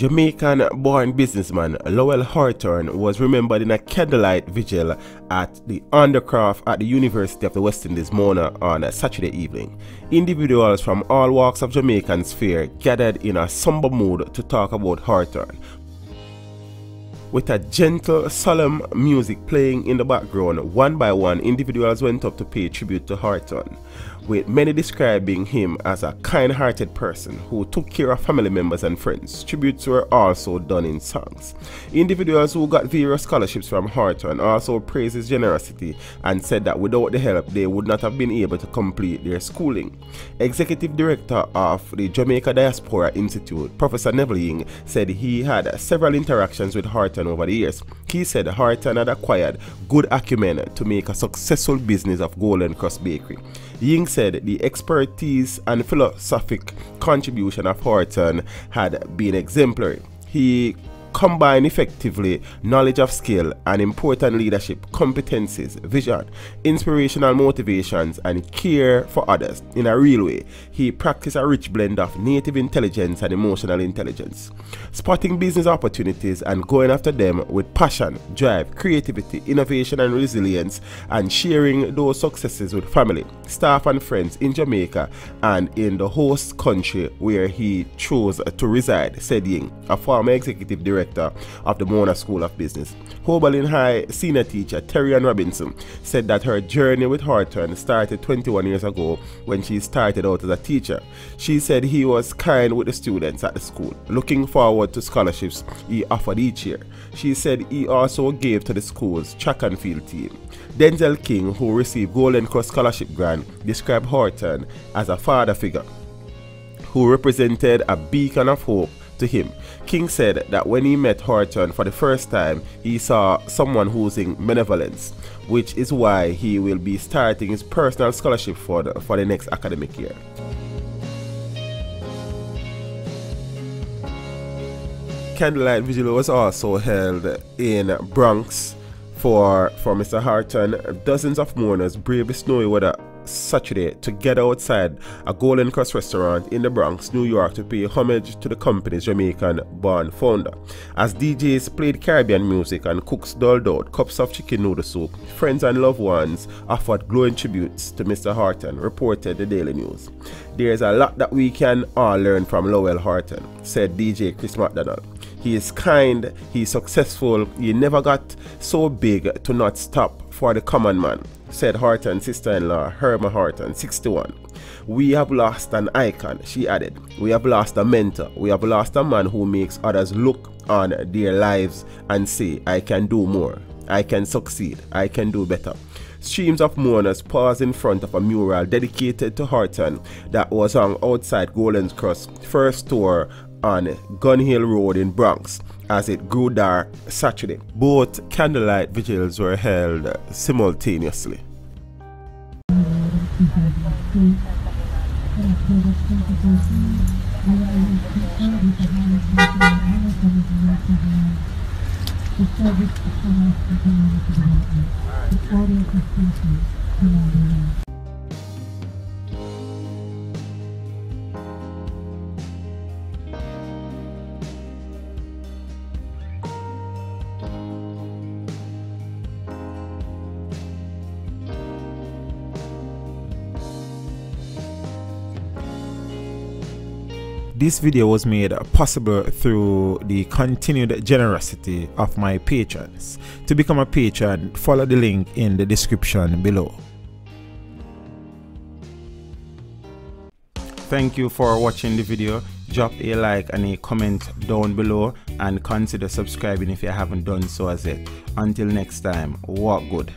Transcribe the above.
Jamaican-born businessman Lowell Hawthorne was remembered in a candlelight vigil at the Undercroft at the University of the West Indies, Mona, on a Saturday evening. Individuals from all walks of Jamaican sphere gathered in a somber mood to talk about Hawthorne. With a gentle, solemn music playing in the background, one by one individuals went up to pay tribute to Hawthorne, with many describing him as a kind-hearted person who took care of family members and friends. Tributes were also done in songs. Individuals who got various scholarships from Hawthorne also praised his generosity and said that without the help they would not have been able to complete their schooling. Executive Director of the Jamaica Diaspora Institute, Professor Neville Ying, said he had several interactions with Hawthorne over the years. He said Hawthorne had acquired good acumen to make a successful business of Golden Cross Bakery. Ying said the expertise and philosophic contribution of Hawthorne had been exemplary. He combined effectively knowledge of skill and important leadership competencies, vision, inspirational motivations, and care for others in a real way. He practiced a rich blend of native intelligence and emotional intelligence, spotting business opportunities and going after them with passion, drive, creativity, innovation, and resilience, and sharing those successes with family, staff, and friends in Jamaica and in the host country where he chose to reside, said Ying, a former executive director of the Mona School of Business. Hobarlin High senior teacher Terry-Ann Robinson said that her journey with Hawthorne started 21 years ago when she started out as a teacher. She said he was kind with the students at the school, looking forward to scholarships he offered each year. She said he also gave to the school's track and field team. Denzel King, who received Golden Cross Scholarship grant, described Hawthorne as a father figure who represented a beacon of hope to him. King said that when he met Hawthorne for the first time, he saw someone who's in benevolence, which is why he will be starting his personal scholarship for the next academic year. Candlelight vigil was also held in Bronx for Mr. Hawthorne. Dozens of mourners braved the snowy weather Saturday to gather outside a Golden Cross restaurant in the Bronx, New York, to pay homage to the company's Jamaican-born founder. As DJs played Caribbean music and cooks doled out cups of chicken noodle soup, friends and loved ones offered glowing tributes to Mr. Hawthorne, reported the Daily News. "There's a lot that we can all learn from Lowell Hawthorne," said DJ Chris McDonald. "He is kind, he's successful, he never got so big to not stop for the common man," said Hawthorne's sister-in-law, Herma Hawthorne, 61. "We have lost an icon," she added. "We have lost a mentor. We have lost a man who makes others look on their lives and say, I can do more, I can succeed, I can do better." Streams of mourners paused in front of a mural dedicated to Hawthorne that was hung outside Golden Cross' first store on Gun Hill Road in Bronx as it grew dark Saturday. Both candlelight vigils were held simultaneously. This video was made possible through the continued generosity of my patrons. To become a patron, follow the link in the description below. Thank you for watching the video. Drop a like and a comment down below and consider subscribing if you haven't done so as yet. Until next time, walk good.